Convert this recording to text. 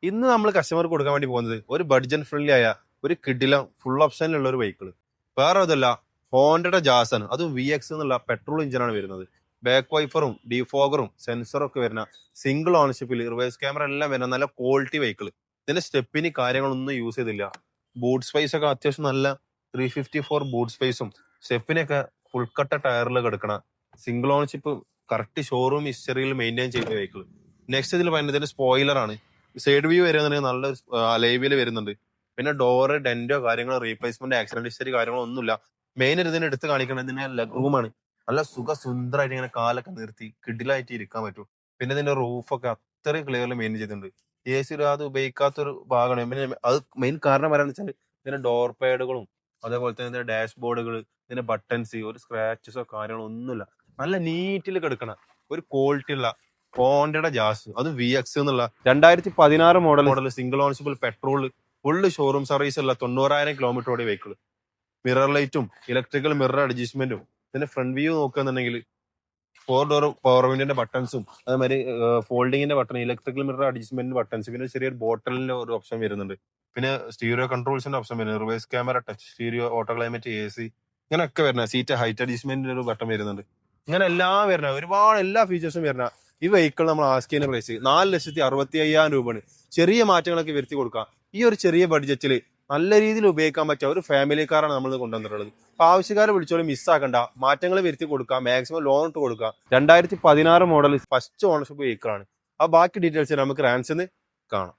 ഇന്ന് നമ്മൾ കസ്റ്റമർക്ക് കൊടുക്കാൻ വേണ്ടി പോകുന്നത് ഒരു ബഡ്ജറ്റ് ഫ്രണ്ട്ലി ആയ ഒരു കിഡിലും ഫുൾ ഓപ്ഷനിലുള്ള ഒരു വെഹിക്കിൾ. വേറെ അതല്ല, ഹോണ്ടയുടെ ജാസ് ആണ്. അതും VX എന്നുള്ള പെട്രോൾ എഞ്ചിനാണ് വരുന്നത്. ബാക്ക് വൈഫറും ഡിഫോഗറും സെൻസറും ഒക്കെ വരുന്ന സിംഗിൾ ഓണർഷിപ്പിൽ റിവേഴ്സ് ക്യാമറ എല്ലാം വരുന്ന നല്ല ക്വാളിറ്റി വെഹിക്കിൾ. ഇതിന്റെ സ്റ്റെപ്പിന് കാര്യങ്ങളൊന്നും യൂസ് ചെയ്തില്ല. ബൂട്ട് സ്പേസ് ഒക്കെ അത്യാവശ്യം നല്ല 354 ബൂട്ട് സ്പേസും സ്റ്റെപ്പിനൊക്കെ ഫുൾ കട്ട ടയറിൽ കിടക്കണ സിംഗിൾ ഓണർഷിപ്പ് കറക്റ്റ് ഷോറൂം ഹിസ്റ്ററിയിൽ മെയിൻറ്റെയിൻ ചെയ്ത വെഹിക്കിൾ. നെക്സ്റ്റ് ഇതിൽ പറയുന്നത് ഇതിന്റെ സ്പോയിലർ ആണ്. സൈഡ് വ്യൂ വരുന്നുണ്ടെങ്കിൽ നല്ലൊരു അലൈവിൽ വരുന്നുണ്ട്. പിന്നെ ഡോറ് ഡെന്റോ കാര്യങ്ങളോ റീപ്ലേസ്മെന്റ് ആക്സിഡന്റ് ഹിസ്റ്ററി കാര്യങ്ങളോ ഒന്നുമില്ല. മെയിൻ ഇതിന് എടുത്ത് കാണിക്കുന്നത് ഇതിന്റെ ലെഗ് റൂമാണ്. നല്ല സുന്ദരമായിട്ട് ഇങ്ങനെ കാലൊക്കെ നിർത്തി കിഡിലായിട്ട് ഇരിക്കാൻ പറ്റും. പിന്നെ ഇതിന്റെ റൂഫൊക്കെ അത്രയും ക്ലിയർലി മെയിൻ ചെയ്തിട്ടുണ്ട്. AC അത് ഉപയോഗിക്കാത്തൊരു ഭാഗമാണ്. പിന്നെ അത് മെയിൻ കാരണം പറയാന്ന് വെച്ചാൽ ഇതിന്റെ ഡോർ പാഡുകളും അതേപോലെ തന്നെ ഇതിന്റെ ഡാഷ് ബോർഡുകൾ, ഇതിന്റെ ബട്ടൺസ്, ഒരു സ്ക്രാച്ചസോ കാര്യങ്ങളോ ഒന്നുമില്ല. നല്ല നീറ്റിൽ കിടക്കണ ഒരു ക്വാളിറ്റി ഉള്ള ഹോണ്ടയുടെ ജാസ്, അത് VX എന്നുള്ള 2016 മോഡൽ സിംഗിൾ ഓൺസിബിൾ പെട്രോൾ ഫുള്ള് ഷോറൂം സർവീസ് ഉള്ള 90,000 കിലോമീറ്റർ ഓടിയ വെഹിക്കിൾ. മിറർ ലൈറ്റും ഇലക്ട്രിക്കൽ മിറർ അഡ്ജസ്റ്റ്മെന്റും ഇതിന്റെ ഫ്രണ്ട് വ്യൂ നോക്കുകയാണെന്നുണ്ടെങ്കിൽ 4 ഡോർ പവർ വിൻഡോന്റെ ബട്ടൺസും അതേമാതിരി ഫോൾഡിങ്ങിന്റെ button, electrical mirror adjustment buttons, പിന്നെ ചെറിയൊരു ബോട്ടലിന്റെ ഒരു ഓപ്ഷൻ വരുന്നുണ്ട്. പിന്നെ സ്റ്റീരിയോ കൺട്രോൾസിന്റെ ഓപ്ഷൻ വരുന്നത്, reverse camera, touch stereo, auto climate, AC ഇങ്ങനെയൊക്കെ വരുന്നത്. സീറ്റ് ഹൈറ്റ് അഡ്ജസ്റ്റ്മെന്റിന്റെ ഒരു ബട്ടൺ വരുന്നുണ്ട്. ഇങ്ങനെ എല്ലാം വരുന്ന ഒരുപാട് എല്ലാ ഫീച്ചേഴ്സും വരുന്ന ഈ വെഹിക്കിൾ നമ്മൾ ആസ്ക് ചെയ്യുന്ന പ്രൈസ് 4,65,000 രൂപയാണ്. ചെറിയ മാറ്റങ്ങളൊക്കെ വരുത്തി കൊടുക്കാം. ഈ ഒരു ചെറിയ ബഡ്ജറ്റിൽ നല്ല രീതിയിൽ ഉപയോഗിക്കാൻ പറ്റിയ ഒരു ഫാമിലി കാറാണ് നമ്മൾ കൊണ്ടുവന്നിട്ടുള്ളത്. അപ്പൊ ആവശ്യക്കാരെ വിളിച്ചോളും, മിസ്സാക്കണ്ട. മാറ്റങ്ങൾ വരുത്തി കൊടുക്കാം, മാക്സിമം ലോൺ ഇട്ട് കൊടുക്കാം. 2016 മോഡൽ ഫസ്റ്റ് ഓണർഷിപ്പ് വെഹിക്കിളാണ്. ആ ബാക്കി ഡീറ്റെയിൽസ് നമുക്ക് റാൻസിന്ന് കാണാം.